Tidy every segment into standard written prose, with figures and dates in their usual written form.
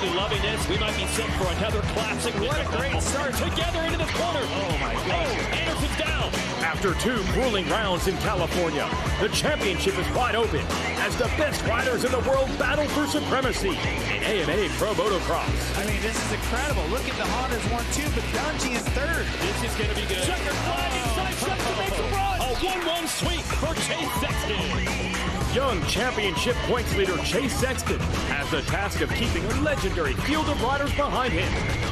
absolutely loving this. We might be set for another classic. What a great start. Together into this corner. Oh, my God. Oh, Anderson's down. After 2 grueling rounds in California, the championship is wide open as the best riders in the world battle for supremacy in AMA Pro Motocross. I mean, this is incredible. Look at the Hondas 1-2, but Dungey is third. This is going to be good. Checkered flag inside. Sexton makes a run. A 1-1 sweep for Chase Sexton. Young championship points leader Chase Sexton has the task of keeping a legendary field of riders behind him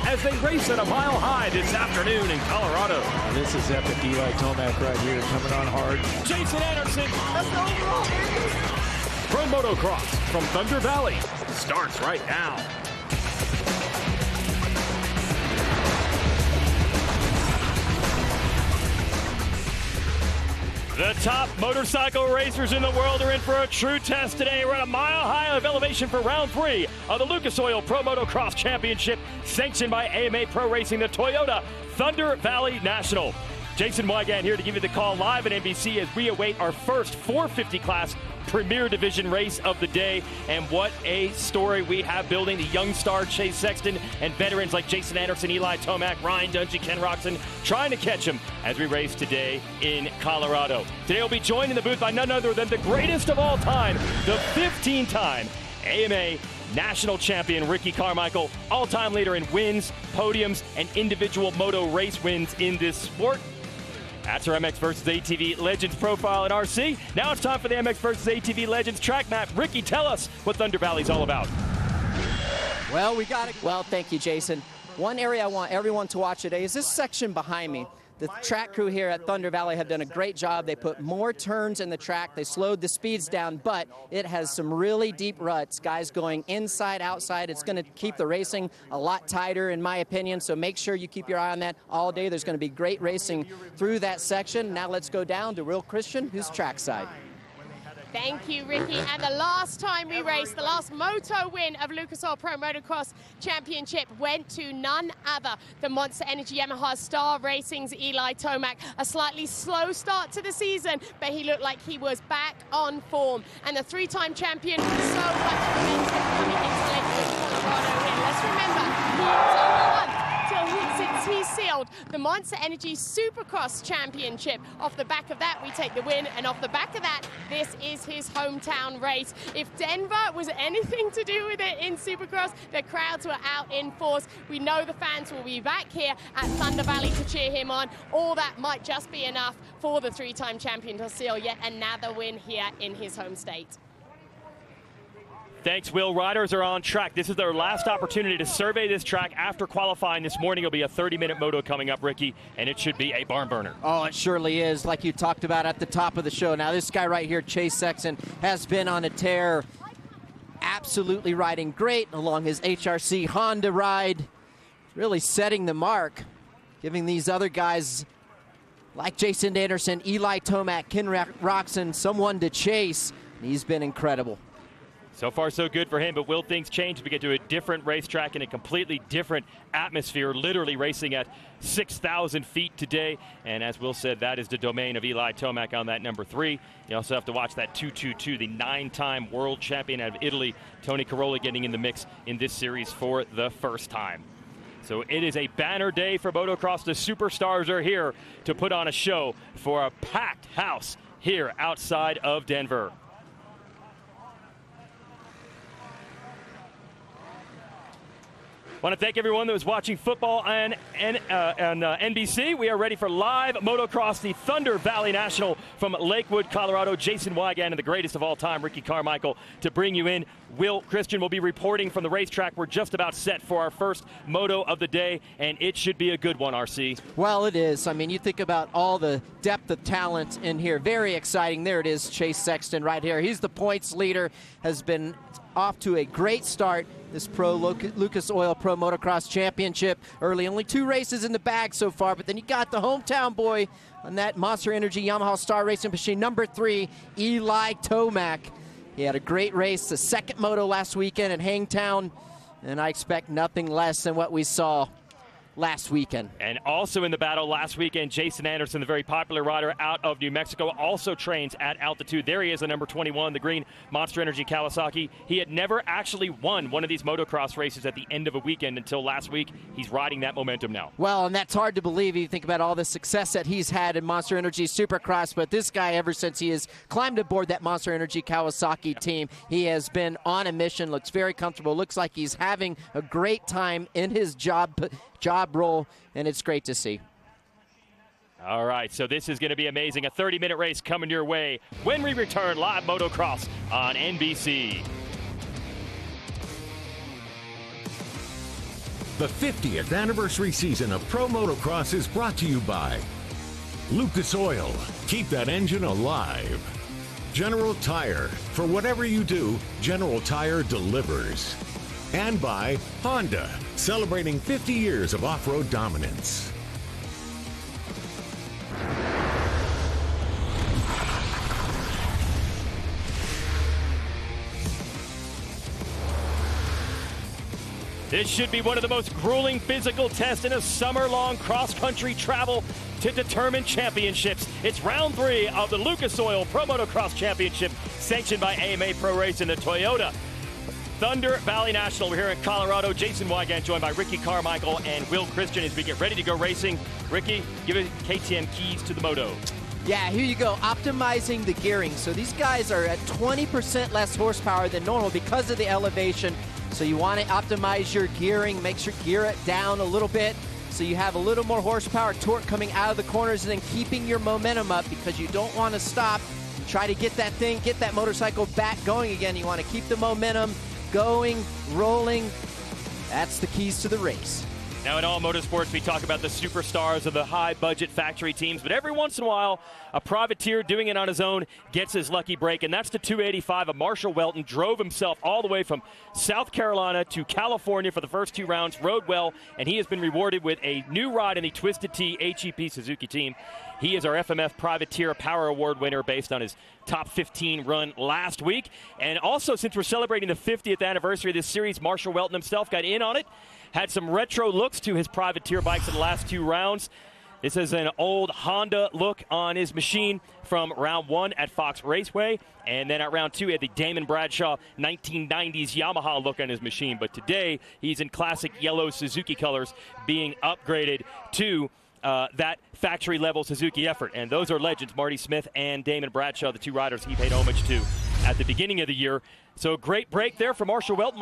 as they race at a mile high this afternoon in Colorado. This is epic. Eli Tomac right here coming on hard. Jason Anderson. That's the overall, baby. Pro Motocross from Thunder Valley starts right now. The top motorcycle racers in the world are in for a true test today. We're at a mile high of elevation for round 3 of the Lucas Oil Pro Motocross Championship, sanctioned by AMA Pro Racing, the Toyota Thunder Valley National. Jason Weigandt here to give you the call live at NBC as we await our first 450 class Premier Division race of the day. And what a story we have building. The young star Chase Sexton and veterans like Jason Anderson, Eli Tomac, Ryan Dungey, Ken Roczen trying to catch him as we race today in Colorado. Today we'll be joined in the booth by none other than the greatest of all time, the 15-time AMA National Champion Ricky Carmichael, all-time leader in wins, podiums, and individual moto race wins in this sport. That's our MX vs. ATV Legends profile in RC. Now it's time for the MX vs. ATV Legends track map. Ricky, tell us what Thunder Valley's all about. Well, thank you, Jason. One area I want everyone to watch today is this section behind me. The track crew here at Thunder Valley have done a great job. They put more turns in the track. They slowed the speeds down, but it has some really deep ruts. Guys going inside, outside. It's going to keep the racing a lot tighter, in my opinion, so make sure you keep your eye on that all day. There's going to be great racing through that section. Now let's go down to Real Christian, who's trackside. Thank you, Ricky. And the last time we raced, the last moto win of Lucas Oil Pro Motocross Championship went to none other than Monster Energy Yamaha Star Racing's Eli Tomac. A slightly slow start to the season, but he looked like he was back on form. And the 3-time champion was so much momentum coming into Lakewood, Colorado here. Let's remember, he's only won since he sealed the Monster Energy Supercross Championship. Off the back of that, we take the win, and off the back of that, this is his hometown race. If Denver was anything to do with it in Supercross, the crowds were out in force. We know the fans will be back here at Thunder Valley to cheer him on. All that might just be enough for the 3-time champion to seal yet another win here in his home state. Thanks, Will. Riders are on track. This is their last opportunity to survey this track after qualifying this morning. It'll be a 30-minute moto coming up, Ricky, and it should be a barn burner. Oh, it surely is, like you talked about at the top of the show. Now, this guy right here, Chase Sexton, has been on a tear, absolutely riding great along his HRC Honda ride, really setting the mark, giving these other guys like Jason Anderson, Eli Tomac, Ken Roczen, someone to chase. He's been incredible. So far, so good for him, but will things change? We get to a different racetrack in a completely different atmosphere, literally racing at 6,000 feet today. And as Will said, that is the domain of Eli Tomac on that number 3. You also have to watch that 222, the 9-time world champion out of Italy, Tony Carola, getting in the mix in this series for the first time. So it is a banner day for motocross. The superstars are here to put on a show for a packed house here outside of Denver. I want to thank everyone that was watching football on NBC. We are ready for live motocross, the Thunder Valley National from Lakewood, Colorado. Jason Weigandt and the greatest of all time, Ricky Carmichael, to bring you in. Will Christian will be reporting from the racetrack. We're just about set for our first moto of the day, and it should be a good one, RC. Well, it is. I mean, you think about all the depth of talent in here. Very exciting. There it is, Chase Sexton right here. He's the points leader, has been off to a great start. This Lucas Oil Pro Motocross Championship early. Only 2 races in the bag so far, but then you got the hometown boy on that Monster Energy Yamaha Star Racing machine, number 3, Eli Tomac. He had a great race, the second moto last weekend at Hangtown, and I expect nothing less than what we saw last weekend. And also in the battle last weekend, Jason Anderson, the very popular rider out of New Mexico, also trains at altitude. There he is, the number 21, the green Monster Energy Kawasaki. He had never actually won one of these motocross races at the end of a weekend until last week. He's riding that momentum now. Well, and that's hard to believe if you think about all the success that he's had in Monster Energy Supercross, but this guy, ever since he has climbed aboard that Monster Energy Kawasaki team, he has been on a mission, looks very comfortable, looks like he's having a great time in his job role, and it's great to see. All right, so this is going to be amazing. A 30-minute race coming your way when we return live Motocross on NBC. The 50th anniversary season of Pro Motocross is brought to you by Lucas Oil. Keep that engine alive. General Tire. For whatever you do, General Tire delivers. And by Honda, celebrating 50 years of off-road dominance. This should be one of the most grueling physical tests in a summer-long cross-country travel to determine championships. It's round 3 of the Lucas Oil Pro Motocross Championship, sanctioned by AMA Pro Racing, the Toyota Thunder Valley National. We're here in Colorado. Jason Wygant joined by Ricky Carmichael and Will Christian as we get ready to go racing. Ricky, give it KTM keys to the moto. Yeah, here you go, optimizing the gearing. So these guys are at 20% less horsepower than normal because of the elevation. So you want to optimize your gearing, make sure gear it down a little bit so you have a little more horsepower, torque coming out of the corners, and then keeping your momentum up because you don't want to stop. Try to get that motorcycle back going again. You want to keep the momentum going, rolling. That's the keys to the race. Now, in all motorsports, we talk about the superstars of the high-budget factory teams, but every once in a while, a privateer doing it on his own gets his lucky break, and that's the 285 of Marshall Weltin. Drove himself all the way from South Carolina to California for the first 2 rounds, rode well, and he has been rewarded with a new ride in the Twisted Tea HEP Suzuki team. He is our FMF Privateer Power Award winner based on his top 15 run last week. And also, since we're celebrating the 50th anniversary of this series, Marshall Weltin himself got in on it. Had some retro looks to his Privateer bikes in the last 2 rounds. This is an old Honda look on his machine from round 1 at Fox Raceway. And then at round 2, he had the Damon Bradshaw 1990s Yamaha look on his machine. But today, he's in classic yellow Suzuki colors, being upgraded to that factory-level Suzuki effort. And those are legends, Marty Smith and Damon Bradshaw, the 2 riders he paid homage to at the beginning of the year. So great break there for Marshall Weltin.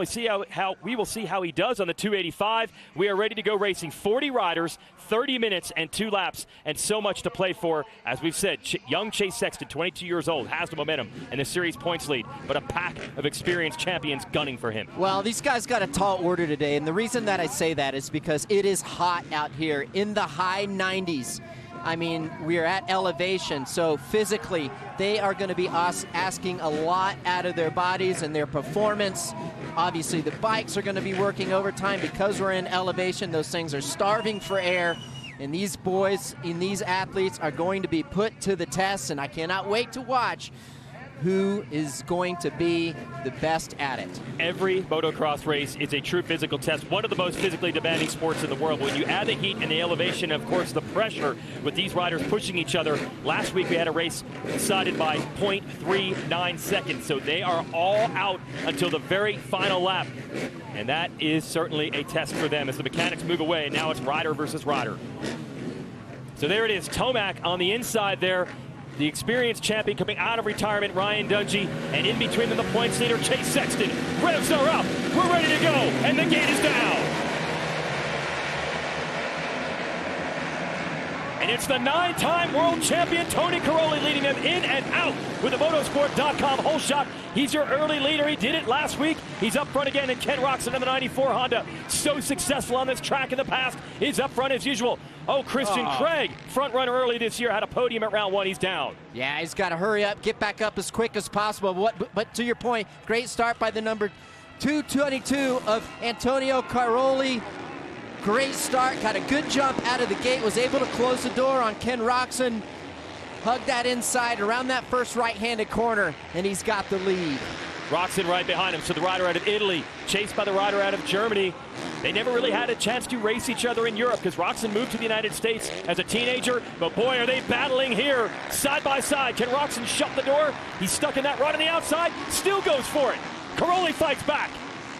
We will see how he does on the 285. We are ready to go racing. 40 riders, 30 minutes, and 2 laps, and so much to play for. As we've said, young Chase Sexton, 22 years old, has the momentum and the series points lead, but a pack of experienced champions gunning for him. Well, these guys got a tall order today, and the reason that I say that is because it is hot out here in the high 90s. I mean, we're at elevation, so physically they are going to be asking a lot out of their bodies and their performance. Obviously, the bikes are going to be working overtime because we're in elevation. Those things are starving for air, and these boys and these athletes are going to be put to the test, and I cannot wait to watch who is going to be the best at it. Every motocross race is a true physical test, one of the most physically demanding sports in the world. When you add the heat and the elevation, of course, the pressure with these riders pushing each other. Last week we had a race decided by 0.39 seconds, so they are all out until the very final lap. And that is certainly a test for them as the mechanics move away. Now it's rider versus rider. So there it is, Tomac on the inside there. The experienced champion coming out of retirement, Ryan Dungey, and in between them the points leader, Chase Sexton. Revs are up, we're ready to go, and the gate is down. And it's the 9-time world champion, Tony Caroli, leading them in and out with the motorsport.com holeshot. He's your early leader. He did it last week. He's up front again, and Ken Roczen in the 94 Honda, so successful on this track in the past, is up front as usual. Oh, Christian Craig, front runner early this year, had a podium at round 1. He's down. Yeah, he's got to hurry up, get back up as quick as possible. But to your point, great start by the number 222 of Antonio Caroli. Great start, got a good jump out of the gate, was able to close the door on Ken Roczen. Hugged that inside around that first right-handed corner, and he's got the lead. Roczen right behind him. So the rider out of Italy, chased by the rider out of Germany. They never really had a chance to race each other in Europe because Roczen moved to the United States as a teenager. But boy, are they battling here, side by side. Can Roczen shut the door? He's stuck in that rut on the outside, still goes for it. Caroli fights back,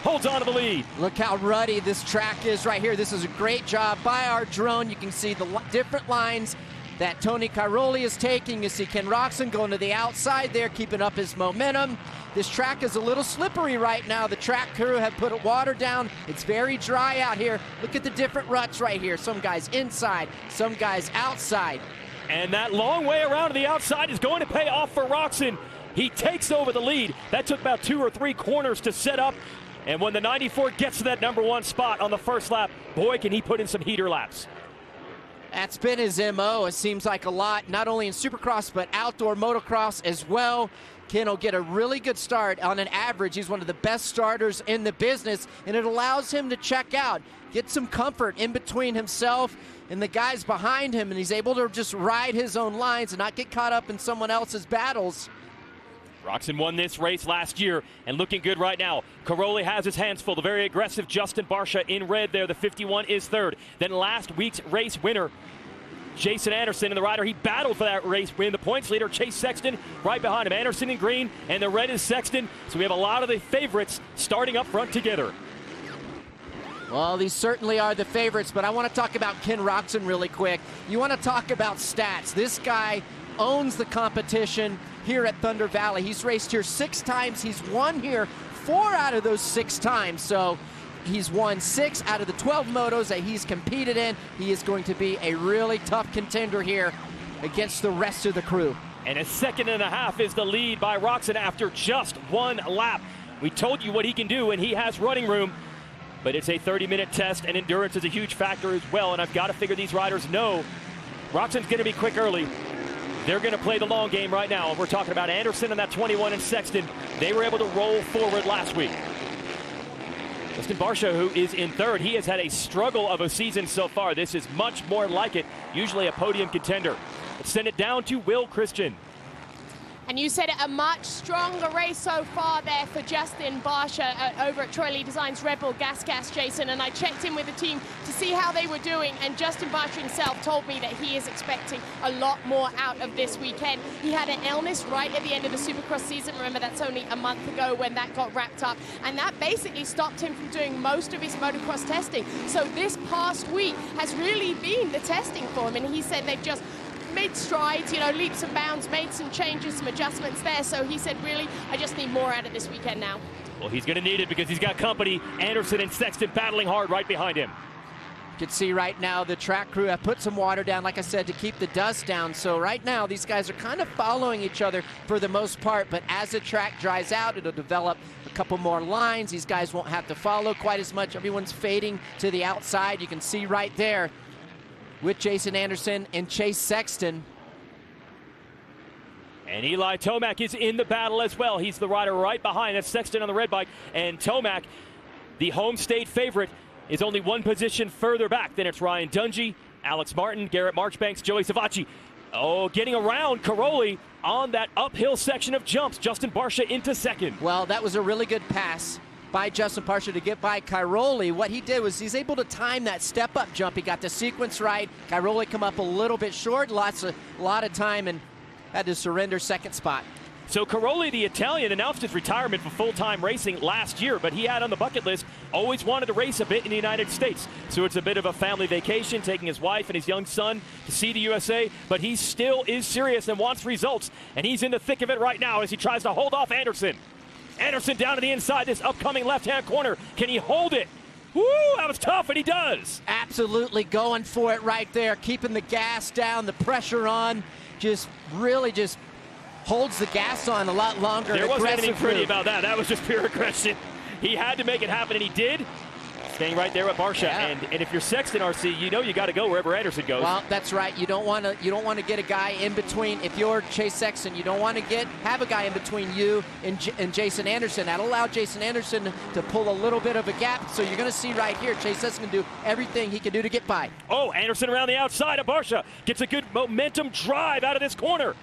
holds on to the lead. Look how ruddy this track is right here. This is a great job by our drone. You can see the different lines that Tony Caroli is taking. You see Ken Roczen going to the outside there, keeping up his momentum. This track is a little slippery right now. The track crew have put water down. It's very dry out here. Look at the different ruts right here. Some guys inside, some guys outside. And that long way around to the outside is going to pay off for Roczen. He takes over the lead. That took about 2 or 3 corners to set up. And when the 94 gets to that #1 spot on the first lap, boy, can he put in some heater laps. That's been his MO. It seems like a lot, not only in Supercross, but outdoor motocross as well. Ken will get a really good start. On an average, he's one of the best starters in the business, and it allows him to check out, get some comfort in between himself and the guys behind him, and he's able to just ride his own lines and not get caught up in someone else's battles. Roczen won this race last year and looking good right now. Caroli has his hands full. The very aggressive Justin Barcia in red there. The 51 is third. Then last week's race winner, Jason Anderson, and the rider he battled for that race win. The points leader, Chase Sexton, right behind him. Anderson in green, and the red is Sexton. So we have a lot of the favorites starting up front together. Well, these certainly are the favorites, but I want to talk about Ken Roczen really quick. You want to talk about stats. This guy owns the competition here at Thunder Valley. He's raced here 6 times. He's won here 4 out of those 6 times. So he's won 6 out of the 12 motos that he's competed in. He is going to be a really tough contender here against the rest of the crew. And a 2.5 is the lead by Roczen after just 1 lap. We told you what he can do, and he has running room. But it's a 30-minute test, and endurance is a huge factor as well. And I've got to figure these riders know Roczen's going to be quick early. They're going to play the long game right now. We're talking about Anderson and that 21 and Sexton. They were able to roll forward last week. Justin Barcia, who is in third, he has had a struggle of a season so far. This is much more like it, usually a podium contender. Let's send it down to Will Christian. And you said it, a much stronger race so far there for Justin Barcia over at Troy Lee Designs Red Bull Gas, Jason. And I checked in with the team to see how they were doing. And Justin Barcia himself told me that he is expecting a lot more out of this weekend. He had an illness right at the end of the Supercross season. Remember, that's only a month ago when that got wrapped up. And that basically stopped him from doing most of his motocross testing. So this past week has really been the testing for him. And he said they've just made strides, you know, leaps and bounds, made some changes, some adjustments there. So he said, really, I just need more out of this weekend now. Well, he's going to need it because he's got company. Anderson and Sexton battling hard right behind him. You can see right now the track crew have put some water down, like I said, to keep the dust down. So right now these guys are kind of following each other for the most part. But as the track dries out, it'll develop a couple more lines. These guys won't have to follow quite as much. Everyone's fading to the outside. You can see right there with Jason Anderson and Chase Sexton. And Eli Tomac is in the battle as well. He's the rider right behind. That's Sexton on the red bike. And Tomac, the home state favorite, is only 1 position further back. Then it's Ryan Dungey, Alex Martin, Garrett Marchbanks, Joey Savacci. Oh, getting around Caroli on that uphill section of jumps. Justin Barcia into second. Well, that was a really good pass by Justin Barcia to get by Caroli. What he did was he's able to time that step-up jump. He got the sequence right. Caroli come up a little bit short, a lot of time, and had to surrender second spot. So Caroli, the Italian, announced his retirement from full-time racing last year, but he had on the bucket list, always wanted to race a bit in the United States. So it's a bit of a family vacation, taking his wife and his young son to see the USA, but he still is serious and wants results, and he's in the thick of it right now as he tries to hold off Anderson. Anderson down to the inside, this upcoming left-hand corner. Can he hold it? Woo, that was tough, and he does. Absolutely going for it right there, keeping the gas down, the pressure on, just really just holds the gas on a lot longer. There wasn't anything pretty about that. That was just pure aggression. He had to make it happen, and he did. Staying right there with Barcia, yeah. And if you're Sexton, RC, you know you got to go wherever Anderson goes. Well, that's right. You don't want to get a guy in between. If you're Chase Sexton, you don't want to have a guy in between you and Jason Anderson. That'll allow Jason Anderson to pull a little bit of a gap. So you're going to see right here, Chase Sexton can do everything he can do to get by. Oh, Anderson around the outside of Barcia gets a good momentum drive out of this corner.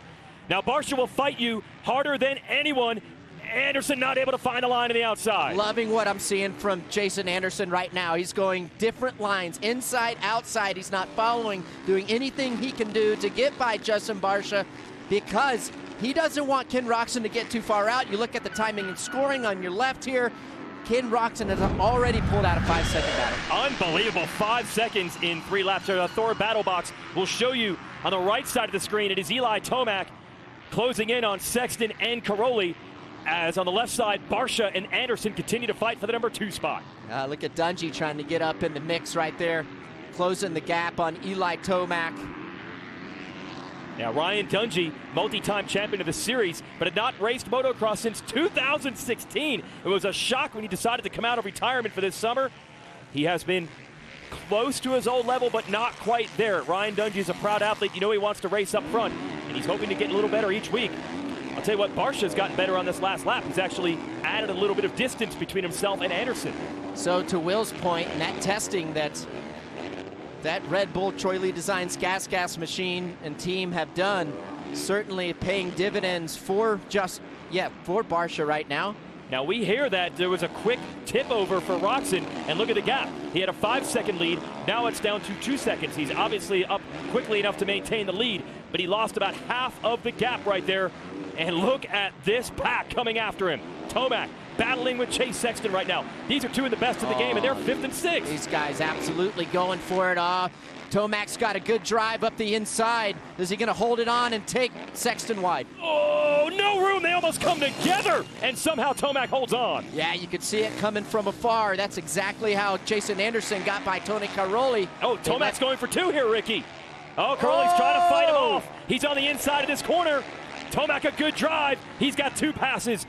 Now Barcia will fight you harder than anyone. Anderson not able to find a line on the outside. Loving what I'm seeing from Jason Anderson right now. He's going different lines, inside, outside. He's not following, doing anything he can do to get by Justin Barcia because he doesn't want Ken Roczen to get too far out. You look at the timing and scoring on your left here. Ken Roczen has already pulled out a 5-second battle. Unbelievable, 5 seconds in 3 laps. The Thor battle box will show you on the right side of the screen. It is Eli Tomac closing in on Sexton and Caroli, as on the left side, Barcia and Anderson continue to fight for the number 2 spot. Look at Dungey trying to get up in the mix right there, closing the gap on Eli Tomac. Now, Ryan Dungey, multi-time champion of the series, but had not raced motocross since 2016. It was a shock when he decided to come out of retirement for this summer. He has been close to his old level, but not quite there. Ryan Dungey is a proud athlete. You know he wants to race up front, and he's hoping to get a little better each week. I'll tell you what, Barcia's gotten better on this last lap. He's actually added a little bit of distance between himself and Anderson. So to Will's point, and that testing that Red Bull Troy Lee Designs gas machine and team have done, certainly paying dividends for Barcia right now. Now we hear that there was a quick tip over for Roczen, and look at the gap. He had a 5-second lead. Now it's down to 2 seconds. He's obviously up quickly enough to maintain the lead, but he lost about half of the gap right there. And look at this pack coming after him. Tomac battling with Chase Sexton right now. These are 2 of the best in the game, and they're 5th and 6th. These guys absolutely going for it. Tomac's got a good drive up the inside. Is he going to hold it on and take Sexton wide? Oh, no room. They almost come together, and somehow Tomac holds on. Yeah, you could see it coming from afar. That's exactly how Jason Anderson got by Tony Caroli. Oh, Tomac's going for 2 here, Ricky. Oh, Caroli's trying to fight him off. He's on the inside of this corner. Tomac, a good drive. He's got 2 passes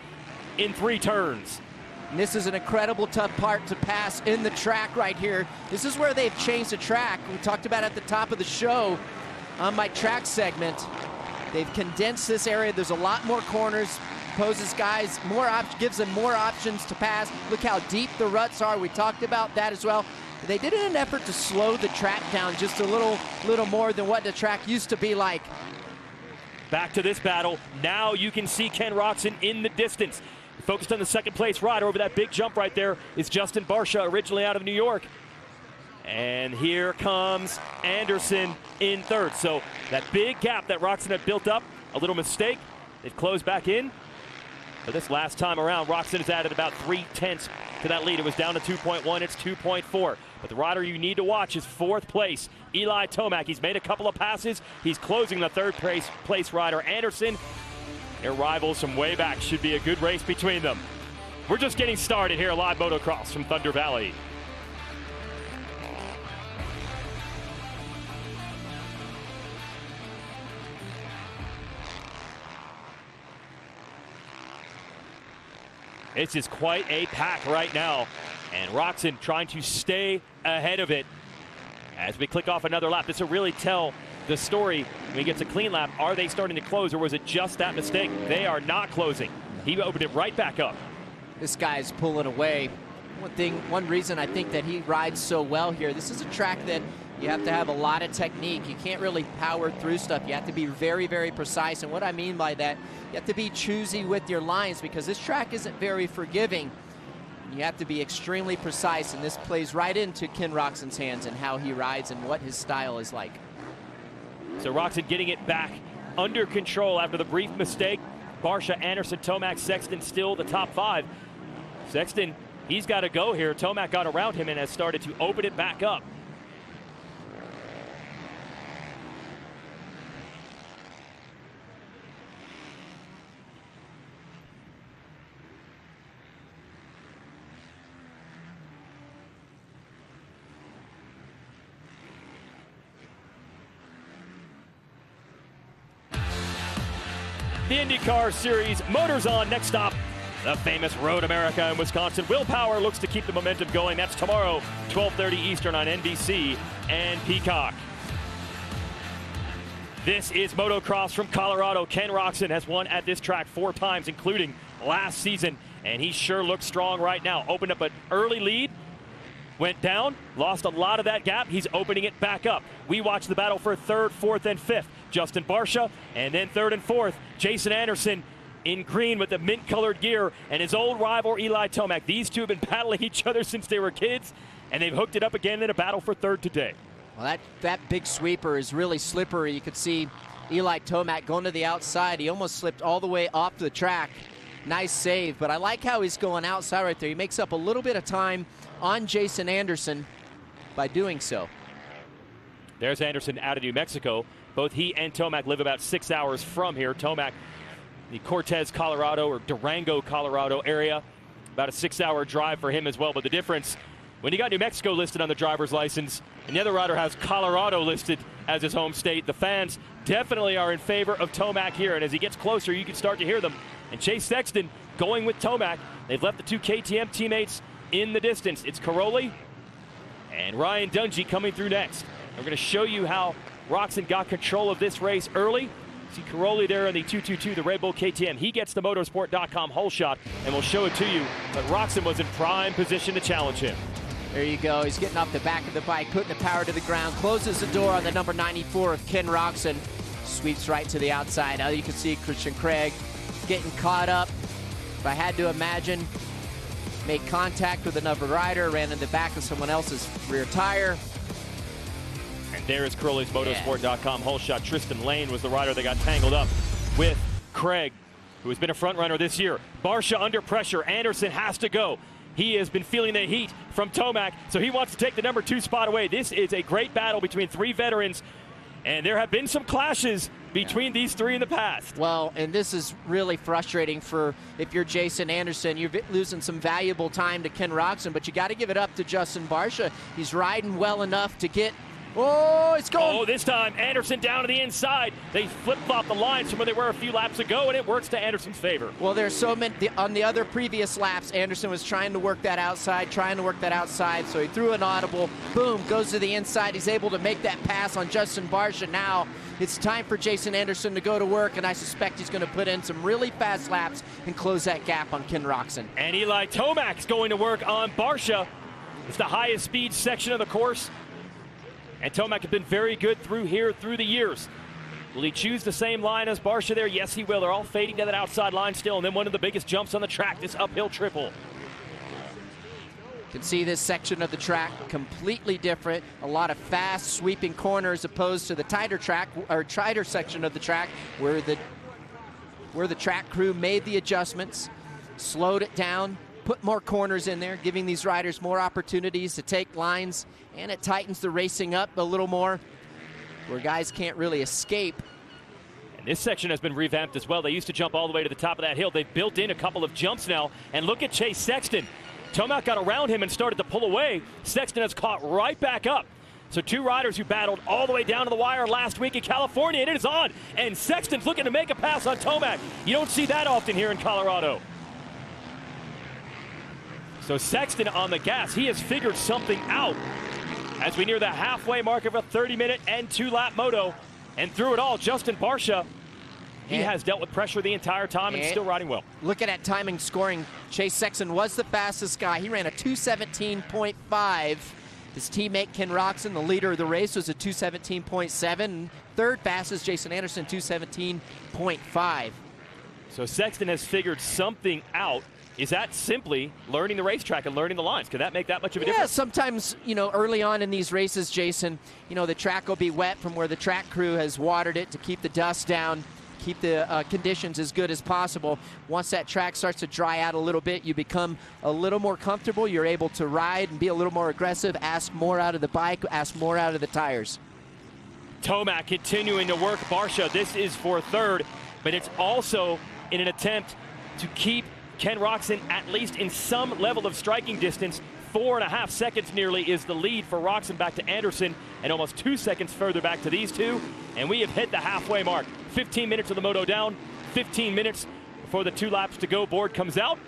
in 3 turns. And this is an incredible tough part to pass in the track right here. This is where they've changed the track. We talked about at the top of the show on my track segment. They've condensed this area. There's a lot more corners. Poses guys gives them more options to pass. Look how deep the ruts are. We talked about that as well. They did it in an effort to slow the track down just a little more than what the track used to be like. Back to this battle. Now you can see Ken Roczen in the distance. Focused on the 2nd place rider over that big jump right there is Justin Barcia, originally out of New York. And here comes Anderson in 3rd. So that big gap that Roczen had built up, a little mistake. They've closed back in. For this last time around, Roczen has added about 0.3 to that lead. It was down to 2.1, it's 2.4. But the rider you need to watch is 4th place, Eli Tomac. He's made a couple of passes. He's closing the 3rd place rider, Anderson. Their rivals from way back. Should be a good race between them. We're just getting started here, live motocross from Thunder Valley. This is quite a pack right now, and Roczen trying to stay ahead of it. As we click off another lap, this will really tell the story when he gets a clean lap. Are they starting to close, or was it just that mistake? They are not closing. He opened it right back up. This guy's pulling away. One reason I think that he rides so well here, this is a track that you have to have a lot of technique. You can't really power through stuff. You have to be very, very precise. And what I mean by that, you have to be choosy with your lines because this track isn't very forgiving. You have to be extremely precise, and this plays right into Ken Roczen's hands and how he rides and what his style is like. So Roczen getting it back under control after the brief mistake. Barcia, Anderson, Tomac, Sexton still the top 5. Sexton, he's got to go here. Tomac got around him and has started to open it back up. The IndyCar Series, motors on. Next stop, the famous Road America in Wisconsin. Will Power looks to keep the momentum going. That's tomorrow, 12:30 Eastern on NBC and Peacock. This is Motocross from Colorado. Ken Roczen has won at this track 4 times, including last season, and he sure looks strong right now. Opened up an early lead, went down, lost a lot of that gap. He's opening it back up. We watch the battle for 3rd, 4th, and 5th. Justin Barcia, and then 3rd and 4th, Jason Anderson. in green with the mint-colored gear, and his old rival Eli Tomac. These two have been battling each other since they were kids, and they've hooked it up again in a battle for third today. Well, that big sweeper is really slippery. You could see Eli Tomac going to the outside. He almost slipped all the way off the track. Nice save, but I like how he's going outside right there. He makes up a little bit of time on Jason Anderson by doing so. There's Anderson out of New Mexico. Both he and Tomac live about 6 hours from here. Tomac, the Cortez, Colorado, or Durango, Colorado area. About a 6-hour drive for him as well. But the difference, when you got New Mexico listed on the driver's license and the other rider has Colorado listed as his home state, the fans definitely are in favor of Tomac here. And as he gets closer, you can start to hear them. And Chase Sexton going with Tomac. They've left the two KTM teammates in the distance. It's Caroli and Ryan Dungey coming through next. We're going to show you how Roczen got control of this race early. See Caroli there in the 222, the Red Bull KTM. He gets the motorsport.com hole shot, and we'll show it to you. But Roczen was in prime position to challenge him. There you go. He's getting off the back of the bike, putting the power to the ground, closes the door on the number 94 of Ken Roczen, sweeps right to the outside. Now you can see Christian Craig getting caught up. If I had to imagine, made contact with another rider, ran in the back of someone else's rear tire. And there is Caroli's motorsport.com hole shot. Tristan Lane was the rider that got tangled up with Craig, who has been a front runner this year. Barcia under pressure. Anderson has to go. He has been feeling the heat from Tomac, so he wants to take the number 2 spot away. This is a great battle between 3 veterans, and there have been some clashes between these 3 in the past. Well, and this is really frustrating for, if you're Jason Anderson, you're losing some valuable time to Ken Roczen, but you got to give it up to Justin Barcia. He's riding well enough to get, oh, it's going. Oh, this time Anderson down to the inside. They flip-flop the lines from where they were a few laps ago, and it works to Anderson's favor. Well, there's so many, on the other previous laps, Anderson was trying to work that outside, so he threw an audible, boom, goes to the inside. He's able to make that pass on Justin Barcia. Now it's time for Jason Anderson to go to work, and I suspect he's going to put in some really fast laps and close that gap on Ken Roczen. And Eli Tomac's going to work on Barcia. It's the highest speed section of the course. And Tomac has been very good through here through the years. Will he choose the same line as Barcia there? Yes, he will. They're all fading to that outside line still. And then one of the biggest jumps on the track, this uphill triple. You can see this section of the track completely different. A lot of fast sweeping corners opposed to the tighter track, or tighter section of the track where the track crew made the adjustments, slowed it down, put more corners in there, giving these riders more opportunities to take lines, and it tightens the racing up a little more where guys can't really escape. And this section has been revamped as well. They used to jump all the way to the top of that hill. They've built in a couple of jumps now, and look at Chase Sexton. Tomac got around him and started to pull away. Sexton has caught right back up. So 2 riders who battled all the way down to the wire last week in California, and it is on. And Sexton's looking to make a pass on Tomac. You don't see that often here in Colorado. So Sexton on the gas. He has figured something out as we near the halfway mark of a 30-minute and 2-lap moto. And through it all, Justin Barcia, he has dealt with pressure the entire time and still riding well. Looking at timing scoring, Chase Sexton was the fastest guy. He ran a 2:17.5. His teammate Ken Roczen, the leader of the race, was a 2:17.7. Third fastest, Jason Anderson, 2:17.5. So Sexton has figured something out. Is that simply learning the racetrack and learning the lines? Could that make that much of a difference? Yeah, sometimes, early on in these races, Jason, the track will be wet from where the track crew has watered it to keep the dust down, keep the conditions as good as possible. Once that track starts to dry out a little bit, you become a little more comfortable. You're able to ride and be a little more aggressive, ask more out of the bike, ask more out of the tires. Tomac continuing to work Barcia. This is for third, but it's also in an attempt to keep Ken Roczen at least in some level of striking distance. 4.5 seconds nearly is the lead for Roczen back to Anderson, and almost 2 seconds further back to these two. And we have hit the halfway mark. 15 minutes of the moto down, 15 minutes before the 2 laps to go board comes out.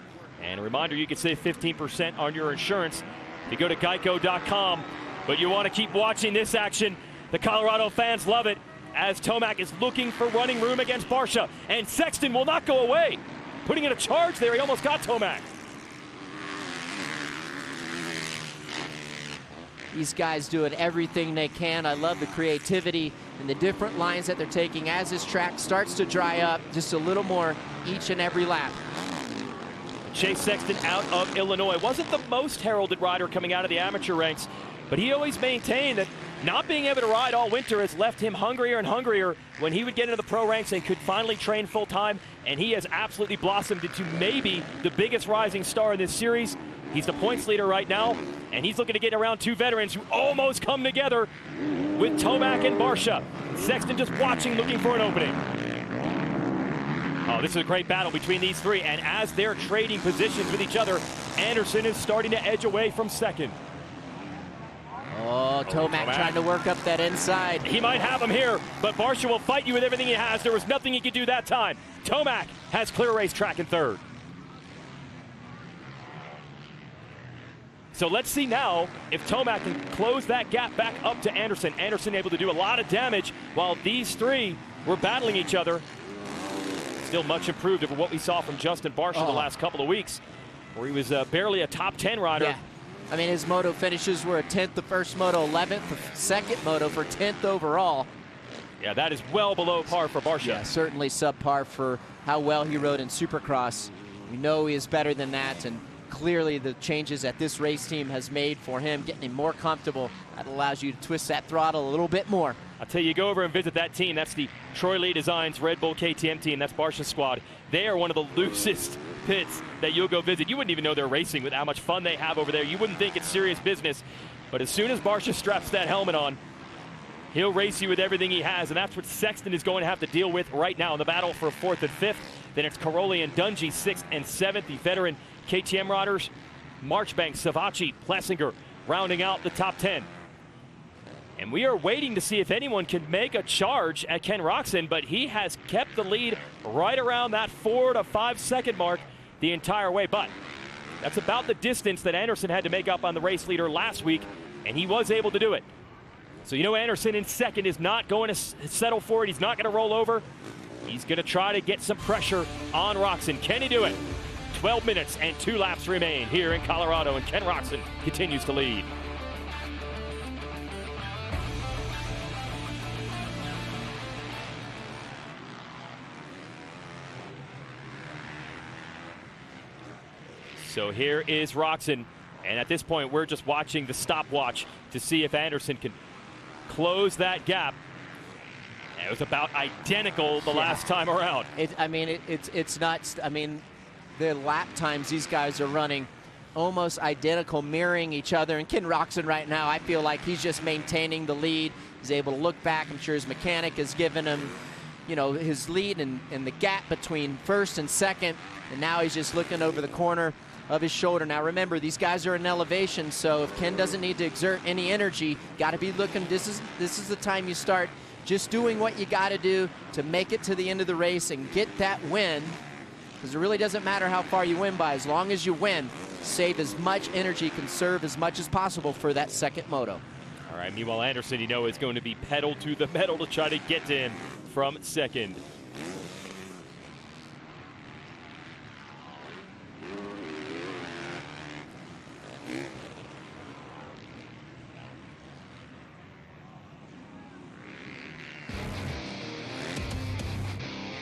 And a reminder, you can save 15% on your insurance if you go to geico.com. But you want to keep watching this action. The Colorado fans love it as Tomac is looking for running room against Barcia. And Sexton will not go away. Putting in a charge there, he almost got Tomac. These guys doing everything they can. I love the creativity and the different lines that they're taking as this track starts to dry up just a little more each and every lap. Chase Sexton out of Illinois wasn't the most heralded rider coming out of the amateur ranks, but he always maintained that not being able to ride all winter has left him hungrier and hungrier when he would get into the pro ranks and could finally train full time, and he has absolutely blossomed into maybe the biggest rising star in this series. He's the points leader right now, and he's looking to get around two veterans who almost come together with Tomac and Barcia. Sexton just watching, looking for an opening. Oh, this is a great battle between these three, and as they're trading positions with each other, Anderson is starting to edge away from second. Oh, Tomac trying to work up that inside. He might have him here, but Barcia will fight you with everything he has. There was nothing he could do that time. Tomac has clear racetrack in third. So let's see now if Tomac can close that gap back up to Anderson. Anderson able to do a lot of damage while these three were battling each other. Still much improved over what we saw from Justin Barcia the last couple of weeks, where he was barely a top 10 rider. Yeah. I mean, his moto finishes were a 10th the first moto, 11th the second moto for 10th overall. Yeah, that is well below par for Barcia. Yeah, certainly subpar for how well he rode in Supercross. We know he is better than that, and clearly the changes that this race team has made for him, getting him more comfortable, that allows you to twist that throttle a little bit more. I'll tell you, go over and visit that team. That's the Troy Lee Designs Red Bull KTM team. That's Barcia's squad. They are one of the loosest pits that you'll go visit. You wouldn't even know they're racing with how much fun they have over there. You wouldn't think it's serious business. But as soon as Barcia straps that helmet on, he'll race you with everything he has. And that's what Sexton is going to have to deal with right now in the battle for 4th and 5th. Then it's Caroli and Dungey 6th and 7th. The veteran KTM riders, Marchbank, Savacci, Plessinger, rounding out the top 10. And we are waiting to see if anyone can make a charge at Ken Roczen, but he has kept the lead right around that 4 to 5 second mark the entire way. But that's about the distance that Anderson had to make up on the race leader last week, and he was able to do it. So you know Anderson in second is not going to settle for it. He's not going to roll over. He's going to try to get some pressure on Roczen. Can he do it? 12 minutes and 2 laps remain here in Colorado, and Ken Roczen continues to lead. So here is Roczen, and at this point we're just watching the stopwatch to see if Anderson can close that gap. And it was about identical the last time around. It's nuts. I mean, the lap times these guys are running almost identical, mirroring each other. And Ken Roczen right now, I feel like he's just maintaining the lead. He's able to look back. I'm sure his mechanic has given him, you know, his lead and the gap between first and second. And now he's just looking over the corner of his shoulder. Now remember, these guys are in elevation, so if Ken doesn't need to exert any energy, got to be looking, this is the time you start just doing what you got to do to make it to the end of the race and get that win, because it really doesn't matter how far you win by. As long as you win, save as much energy, conserve as much as possible for that second moto. All right, meanwhile Anderson, you know, is going to be pedal to the metal to try to get to him from second.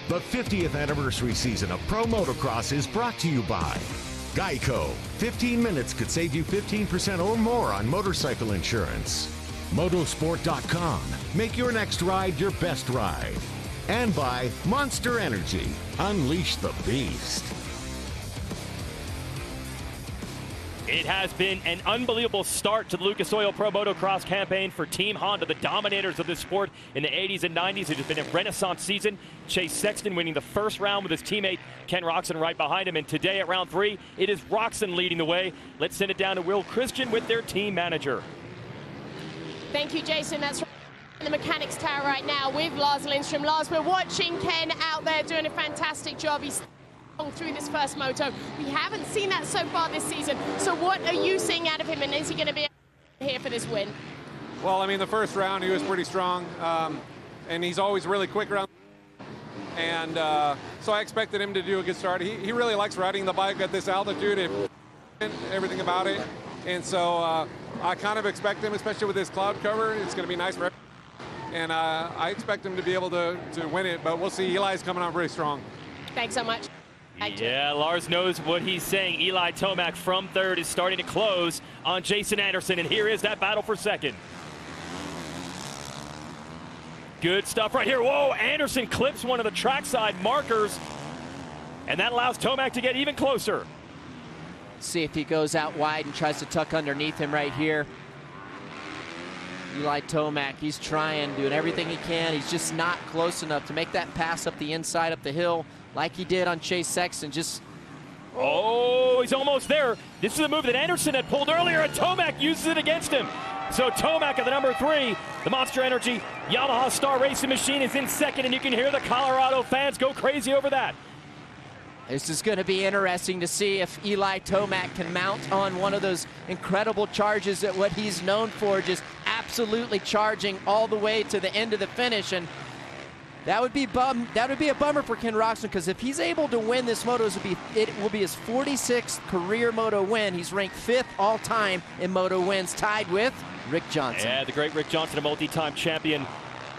The 50th anniversary season of Pro Motocross is brought to you by Geico. 15 minutes could save you 15% or more on motorcycle insurance. Motosport.com. Make your next ride your best ride. And by Monster Energy. Unleash the beast. It has been an unbelievable start to the Lucas Oil Pro Motocross campaign for Team Honda, the dominators of this sport in the 80s and 90s. It has been a renaissance season. Chase Sexton winning the first round with his teammate Ken Roczen right behind him. And today at round 3, it is Roczen leading the way. Let's send it down to Will Christian with their team manager. Thank you, Jason. That's in the mechanics tower right now with Lars Lindstrom. Lars, we're watching Ken out there doing a fantastic job. He's through this first moto. We haven't seen that so far this season. So what are you seeing out of him, and is he going to be here for this win? Well, I mean, the first round he was pretty strong, and he's always really quick around. And so I expected him to do a good start. He really likes riding the bike at this altitude, everything about it. And so I kind of expect him, especially with this cloud cover, it's going to be nice for everyone. and I expect him to be able to win it, but we'll see. Eli's coming on very strong. Thanks so much. Yeah, Lars knows what he's saying. Eli Tomac from third is starting to close on Jason Anderson, and here is that battle for second. Good stuff right here. Whoa, Anderson clips one of the trackside markers, and that allows Tomac to get even closer. See if he goes out wide and tries to tuck underneath him right here. Eli Tomac, he's trying, doing everything he can. He's just not close enough to make that pass up the inside, up the hill, like he did on Chase Sexton. Oh, he's almost there. This is a move that Anderson had pulled earlier, and Tomac uses it against him. So Tomac at the number 3, the Monster Energy Yamaha Star Racing Machine is in second, and you can hear the Colorado fans go crazy over that. This is going to be interesting to see if Eli Tomac can mount on one of those incredible charges at what he's known for, just absolutely charging all the way to the end of the finish. And that would be a bummer for Ken Roczen, because if he's able to win this moto, it will be his 46th career moto win. He's ranked 5th all time in moto wins, tied with Rick Johnson. Yeah, the great Rick Johnson, a multi-time champion.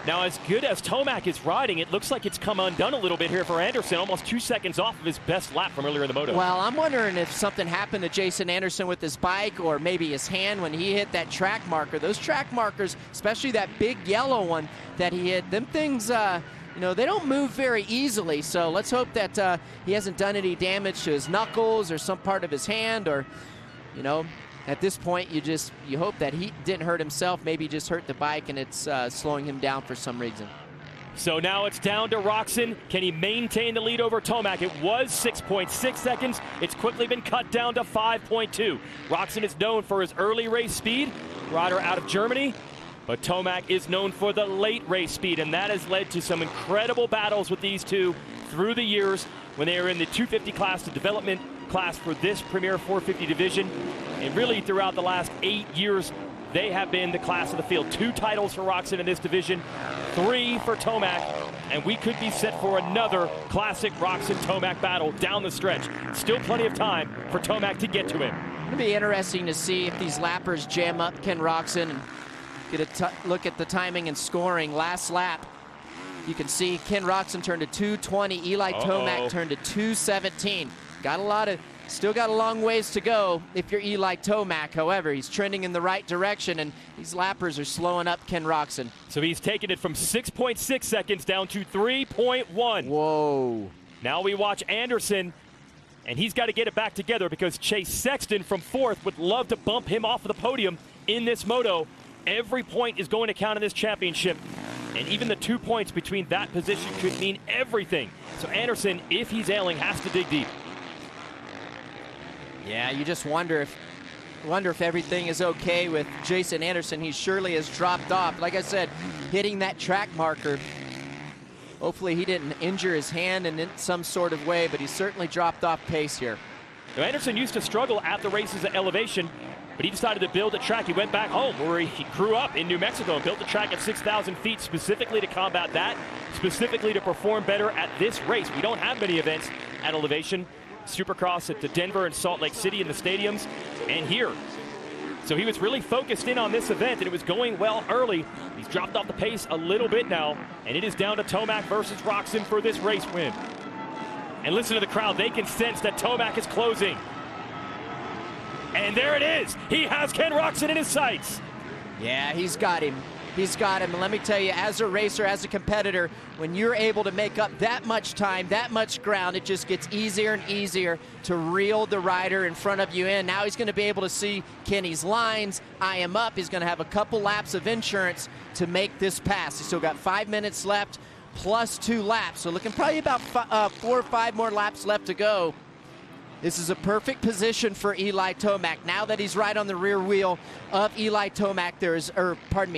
Now, as good as Tomac is riding, it looks like it's come undone a little bit here for Anderson, almost 2 seconds off of his best lap from earlier in the moto. Well, I'm wondering if something happened to Jason Anderson with his bike, or maybe his hand when he hit that track marker. Those track markers, especially that big yellow one that he hit, them things, you know, they don't move very easily. So let's hope that he hasn't done any damage to his knuckles or some part of his hand, or, you know, at this point, you hope that he didn't hurt himself. Maybe he just hurt the bike, and it's slowing him down for some reason. So now it's down to Roczen. Can he maintain the lead over Tomac? It was 6.6 seconds. It's quickly been cut down to 5.2. Roczen is known for his early race speed, rider out of Germany. But Tomac is known for the late race speed, and that has led to some incredible battles with these two through the years when they were in the 250 class, the development class for this Premier 450 division. And really throughout the last 8 years, they have been the class of the field. 2 titles for Roczen in this division, 3 for Tomac, and we could be set for another classic Roczen-Tomac battle down the stretch. Still plenty of time for Tomac to get to him. It'll be interesting to see if these lappers jam up Ken Roczen and get a look at the timing and scoring. Last lap, you can see Ken Roczen turned to 2:20. Eli Tomac turned to 2:17. Still got a long ways to go if you're Eli Tomac. However, he's trending in the right direction, and these lappers are slowing up Ken Roczen. So he's taken it from 6.6 seconds down to 3.1. Whoa. Now we watch Anderson, and he's got to get it back together, because Chase Sexton from 4th would love to bump him off of the podium in this moto. Every point is going to count in this championship, and even the 2 points between that position could mean everything. So Anderson, if he's ailing, has to dig deep. Yeah, you just wonder if everything is okay with Jason Anderson. He surely has dropped off. Like I said, hitting that track marker. Hopefully he didn't injure his hand in some sort of way, but he certainly dropped off pace here. Now, Anderson used to struggle at the races at elevation, but he decided to build a track. He went back home where he grew up in New Mexico and built the track at 6,000 feet specifically to combat that, specifically to perform better at this race. We don't have many events at elevation. Supercross at the Denver and Salt Lake City in the stadiums, and here. So he was really focused in on this event, and it was going well early. He's dropped off the pace a little bit now, and it is down to Tomac versus Roczen for this race win. And listen to the crowd. They can sense that Tomac is closing. And there it is. He has Ken Roczen in his sights. Yeah, he's got him. He's got him. And let me tell you, as a racer, as a competitor, when you're able to make up that much time, that much ground, it just gets easier and easier to reel the rider in front of you in. Now he's going to be able to see Kenny's lines, eye him up. He's going to have a couple laps of insurance to make this pass. He's still got 5 minutes left plus 2 laps. So looking probably about 4 or 5 more laps left to go. This is a perfect position for Eli Tomac. Now that he's right on the rear wheel of Eli Tomac,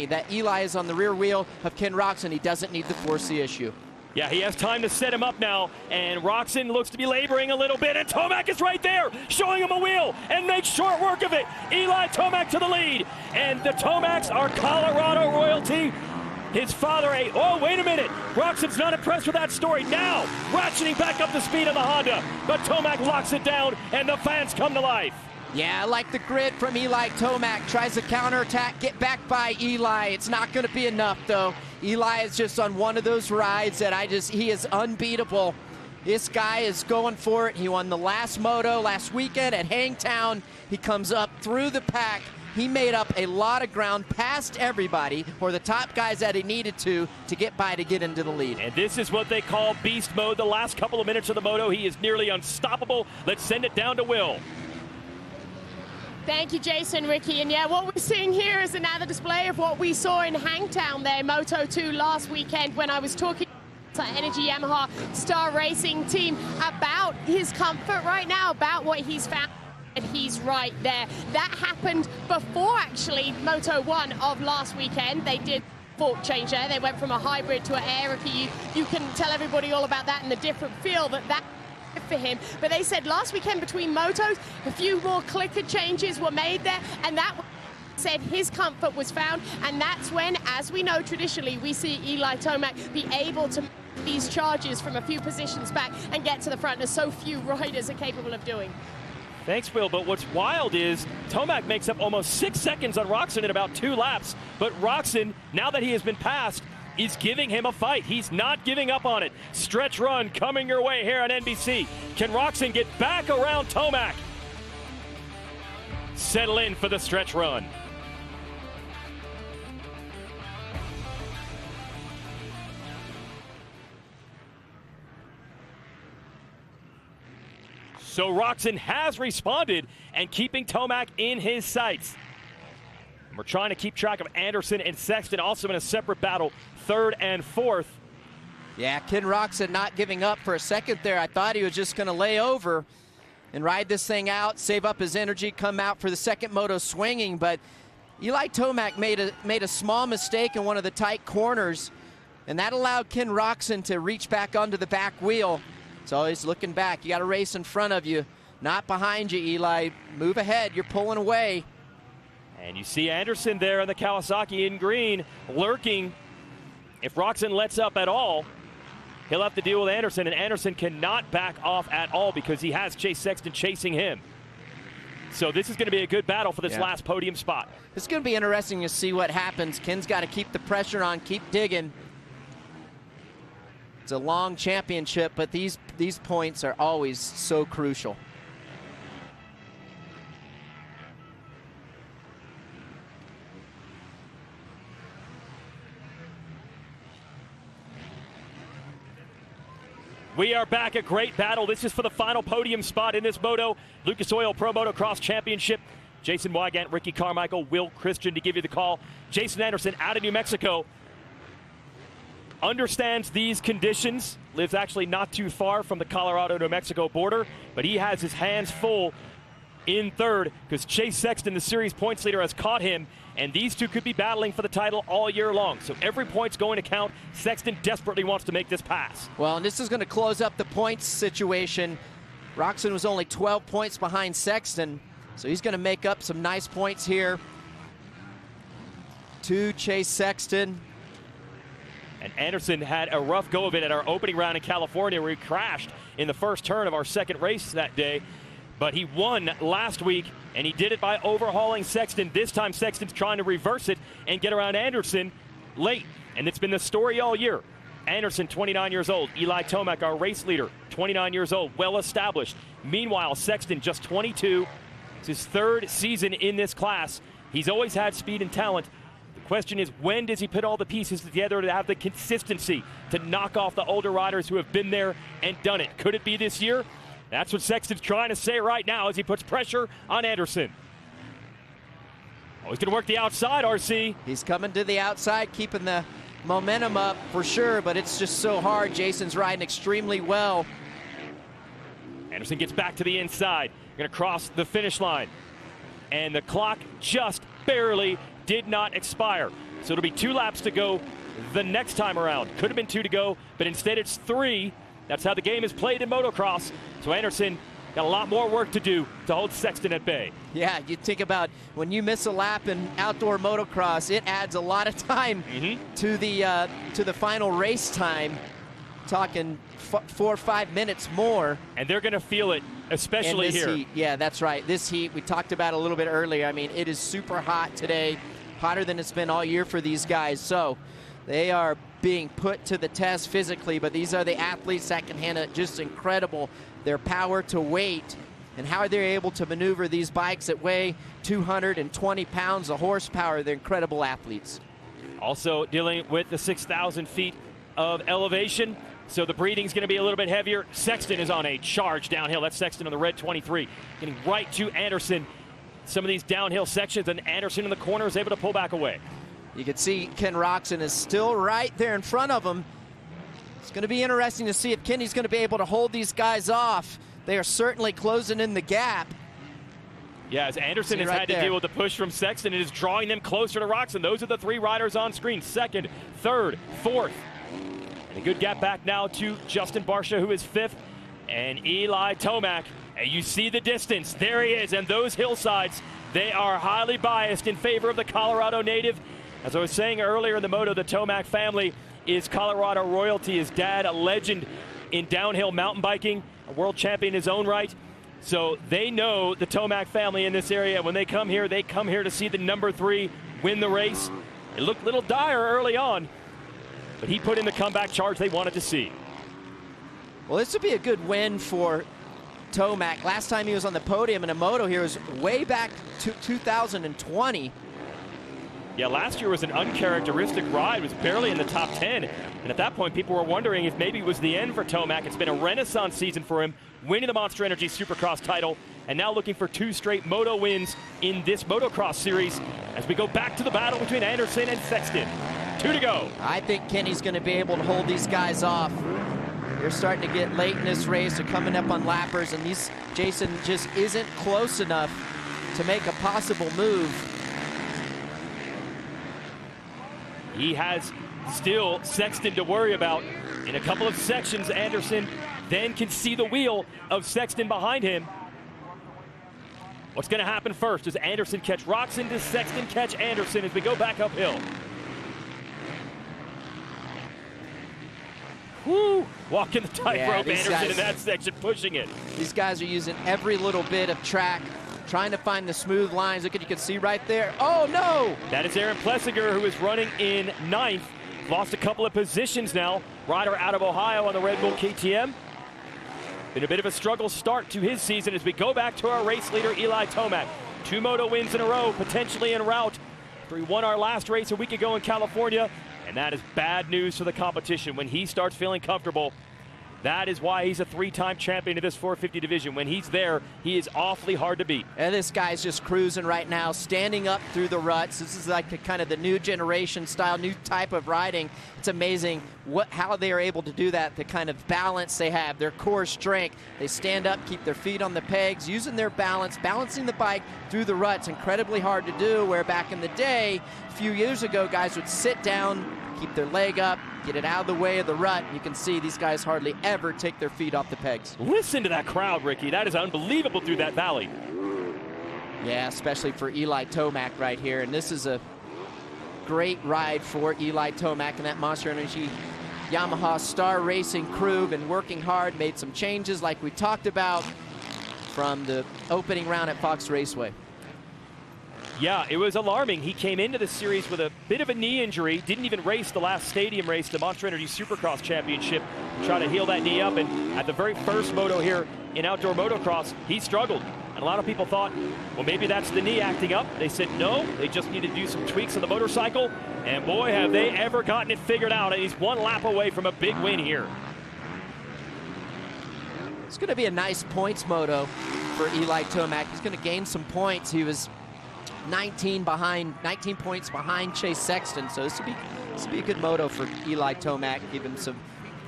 that Eli is on the rear wheel of Ken Roczen. He doesn't need to force the issue. Yeah, he has time to set him up now, and Roczen looks to be laboring a little bit, and Tomac is right there, showing him a wheel, and makes short work of it. Eli Tomac to the lead, and the Tomacs are Colorado royalty. His father, oh, wait a minute. Roczen's not impressed with that story. Now, ratcheting back up the speed of the Honda. But Tomac locks it down, and the fans come to life. Yeah, I like the grit from Eli Tomac. Tries to counterattack, get back by Eli. It's not going to be enough, though. Eli is just on one of those rides that he is unbeatable. This guy is going for it. He won the last moto last weekend at Hangtown. He comes up through the pack. He made up a lot of ground past everybody, or the top guys that he needed to get by to get into the lead. And this is what they call beast mode. The last couple of minutes of the moto, he is nearly unstoppable. Let's send it down to Will. Thank you, Jason, Ricky. And yeah, what we're seeing here is another display of what we saw in Hangtown there, Moto 2 last weekend, when I was talking to Energy Yamaha Star Racing team about his comfort right now, about what he's found. And he's right there. That happened before, actually, Moto 1 of last weekend. They did fork change there. They went from a hybrid to an air. You can tell everybody all about that and the different feel that for him. But they said last weekend between motos, a few more clicker changes were made there, and that said his comfort was found. And that's when, as we know traditionally, we see Eli Tomac be able to make these charges from a few positions back and get to the front, as so few riders are capable of doing. Thanks, Will. But what's wild is Tomac makes up almost 6 seconds on Roczen in about 2 laps. But Roczen, now that he has been passed, is giving him a fight. He's not giving up on it. Stretch run coming your way here on NBC. Can Roczen get back around Tomac? Settle in for the stretch run. So Roczen has responded and keeping Tomac in his sights. We're trying to keep track of Anderson and Sexton also in a separate battle, 3rd and 4th. Yeah, Ken Roczen not giving up for a second there. I thought he was just going to lay over and ride this thing out, save up his energy, come out for the second moto swinging. But Eli Tomac made a small mistake in one of the tight corners, and that allowed Ken Roczen to reach back onto the back wheel. So he's looking back. You got a race in front of you, not behind you, Eli. Move ahead. You're pulling away. And you see Anderson there on the Kawasaki in green, lurking. If Roczen lets up at all, he'll have to deal with Anderson, and Anderson cannot back off at all because he has Chase Sexton chasing him. So this is going to be a good battle for this last podium spot. It's going to be interesting to see what happens. Ken's got to keep the pressure on, keep digging. It's a long championship, but these points are always so crucial. We are back, a great battle. This is for the final podium spot in this Moto, Lucas Oil Pro Motocross Championship. Jason Wygant, Ricky Carmichael, Will Christian to give you the call. Jason Anderson out of New Mexico. Understands these conditions, lives actually not too far from the Colorado-New Mexico border, but he has his hands full in 3rd because Chase Sexton, the series points leader, has caught him, and these two could be battling for the title all year long. So every point's going to count. Sexton desperately wants to make this pass. Well, and this is going to close up the points situation. Roczen was only 12 points behind Sexton, so he's going to make up some nice points here to Chase Sexton. And Anderson had a rough go of it at our opening round in California where he crashed in the first turn of our second race that day. But he won last week, and he did it by overhauling Sexton. This time Sexton's trying to reverse it and get around Anderson late. And it's been the story all year. Anderson, 29 years old. Eli Tomac, our race leader, 29 years old, well established. Meanwhile, Sexton, just 22. It's his 3rd season in this class. He's always had speed and talent. The question is, when does he put all the pieces together to have the consistency to knock off the older riders who have been there and done it? Could it be this year? That's what Sexton's trying to say right now as he puts pressure on Anderson. Oh, he's going to work the outside, RC. He's coming to the outside, keeping the momentum up for sure, but it's just so hard. Jason's riding extremely well. Anderson gets back to the inside. Going to cross the finish line. And the clock just barely did not expire. So it'll be 2 laps to go the next time around. Could have been 2 to go, but instead it's 3. That's how the game is played in motocross. So Anderson got a lot more work to do to hold Sexton at bay. Yeah, you think about when you miss a lap in outdoor motocross, it adds a lot of time to the final race time. Talking 4 or 5 minutes more. And they're going to feel it, especially in this here. Heat. Yeah, that's right. This heat, we talked about a little bit earlier. I mean, it is super hot today, hotter than it's been all year for these guys. So They are being put to the test physically, but these are the athletes that can handle it. Just incredible, their power to weight and how they're able to maneuver these bikes that weigh 220 pounds of horsepower. They're incredible athletes. Also dealing with the 6,000 feet of elevation, so the breathing's going to be a little bit heavier. Sexton is on a charge downhill. That's Sexton on the red 23, getting right to Anderson. Some of these downhill sections, and Anderson in the corner is able to pull back away. You can see Ken Roczen is still right there in front of him. It's going to be interesting to see if Kenny's going to be able to hold these guys off. They are certainly closing in the gap. Yeah, as Anderson has had to deal with the push from Sexton, it is drawing them closer to Roczen. Those are the three riders on screen, second, third, fourth. And a good gap back now to Justin Barcia, who is fifth, and Eli Tomac. And you see the distance. There he is, and those hillsides, they are highly biased in favor of the Colorado native. As I was saying earlier in the Moto, the Tomac family is Colorado royalty. His dad, a legend in downhill mountain biking, a world champion in his own right. So they know the Tomac family in this area. When they come here to see the number 3 win the race. It looked a little dire early on, but he put in the comeback charge they wanted to see. Well, this would be a good win for Tomac. Last time he was on the podium in a moto here was way back to 2020. Yeah, last year was an uncharacteristic ride. It was barely in the top 10. And at that point, people were wondering if maybe it was the end for Tomac. It's been a renaissance season for him, winning the Monster Energy Supercross title, and now looking for 2 straight moto wins in this Motocross series as we go back to the battle between Anderson and Sexton. 2 to go. I think Kenny's going to be able to hold these guys off. They're starting to get late in this race. They're coming up on lappers, and Jason just isn't close enough to make a possible move. He has still Sexton to worry about. In a couple of sections, Anderson then can see the wheel of Sexton behind him. What's going to happen first? Does Anderson catch Roczen? Does Sexton catch Anderson as we go back uphill? Woo! Walking the tightrope, Anderson in that section, pushing it. These guys are using every little bit of track, trying to find the smooth lines. Look at, you can see right there. Oh, no! That is Aaron Plessinger, who is running in 9th. Lost a couple of positions now. Rider out of Ohio on the Red Bull KTM. Been a bit of a struggle start to his season as we go back to our race leader, Eli Tomac. 2 moto wins in a row, potentially en route after he won our last race a week ago in California. And that is bad news for the competition. When he starts feeling comfortable, that is why he's a 3-time champion of this 450 division. When he's there, he is awfully hard to beat. And this guy's just cruising right now, standing up through the ruts. This is like the kind of the new generation style, new type of riding. It's amazing how they are able to do that, the kind of balance they have, their core strength. They stand up, keep their feet on the pegs, using their balance, balancing the bike through the ruts. Incredibly hard to do, where back in the day, a few years ago, guys would sit down, keep their leg up, get it out of the way of the rut. You can see these guys hardly ever take their feet off the pegs. Listen to that crowd, Ricky. That is unbelievable through that valley. Yeah, especially for Eli Tomac right here. And this is a great ride for Eli Tomac and that Monster Energy Yamaha Star Racing crew. Been working hard, made some changes like we talked about from the opening round at Fox Raceway. Yeah, it was alarming. He came into the series with a bit of a knee injury, didn't even race the last stadium race, the Monster Energy Supercross Championship, try to heal that knee up, and at the very first moto here in outdoor motocross, he struggled. And a lot of people thought, well, maybe that's the knee acting up. They said no, they just need to do some tweaks on the motorcycle, and boy, have they ever gotten it figured out, and he's 1 lap away from a big win here. It's going to be a nice points moto for Eli Tomac. He's going to gain some points. He was 19 points behind Chase Sexton, so this will be a good moto for Eli Tomac. Give him some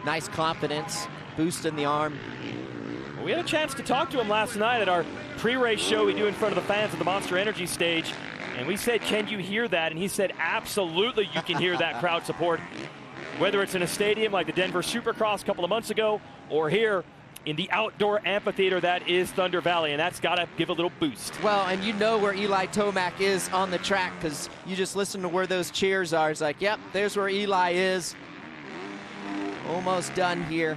nice confidence, boost in the arm. We had a chance to talk to him last night at our pre-race show we do in front of the fans at the Monster Energy stage, and we said, can you hear that? And he said, absolutely, you can hear that crowd support, whether it's in a stadium like the Denver Supercross a couple of months ago, or here in the outdoor amphitheater that is Thunder Valley, and that's got to give a little boost. Well, and you know where Eli Tomac is on the track because you just listen to where those cheers are. It's like, yep, there's where Eli is. Almost done here.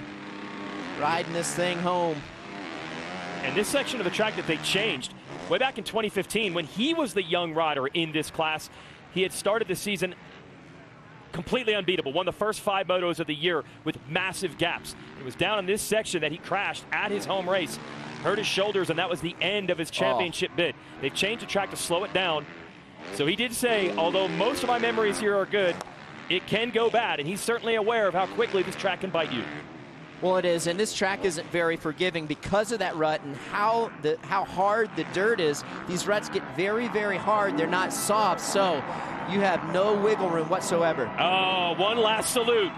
Riding this thing home. And this section of the track that they changed, way back in 2015, when he was the young rider in this class, he had started the season completely unbeatable. Won the first 5 motos of the year with massive gaps. It was down in this section that he crashed at his home race. Hurt his shoulders, and that was the end of his championship bid. They've changed the track to slow it down. So he did say, although most of my memories here are good, it can go bad, and he's certainly aware of how quickly this track can bite you. Well, it is, and this track isn't very forgiving because of that rut and how hard the dirt is. These ruts get very, very hard. They're not soft, so you have no wiggle room whatsoever. Oh, one last salute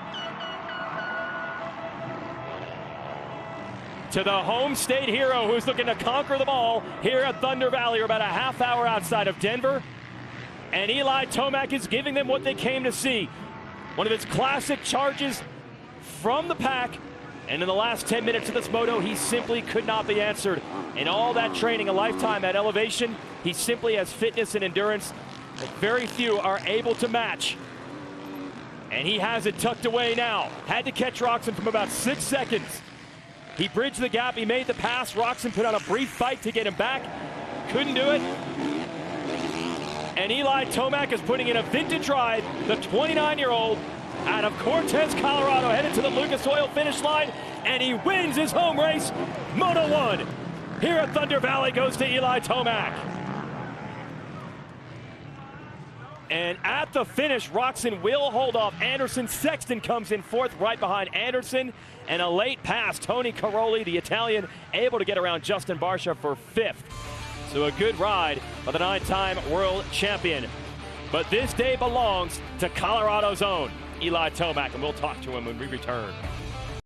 to the home state hero who's looking to conquer them all here at Thunder Valley. We're about a half hour outside of Denver, and Eli Tomac is giving them what they came to see. One of his classic charges from the pack. And in the last 10 minutes of this moto, he simply could not be answered. In all that training, a lifetime at elevation, he simply has fitness and endurance that very few are able to match. And he has it tucked away now. Had to catch Roczen from about 6 seconds. He bridged the gap, he made the pass. Roczen put on a brief fight to get him back. Couldn't do it. And Eli Tomac is putting in a vintage ride, the 29-year-old, out of Cortez, Colorado, headed to the Lucas Oil finish line, and he wins his home race. Moto 1 here at Thunder Valley goes to Eli Tomac. And at the finish, Roczen will hold off Anderson. Sexton comes in 4th right behind Anderson, and a late pass. Tony Caroli, the Italian, able to get around Justin Barsha for 5th. So a good ride by the 9-time world champion. But this day belongs to Colorado's own Eli Tomac, and we'll talk to him when we return.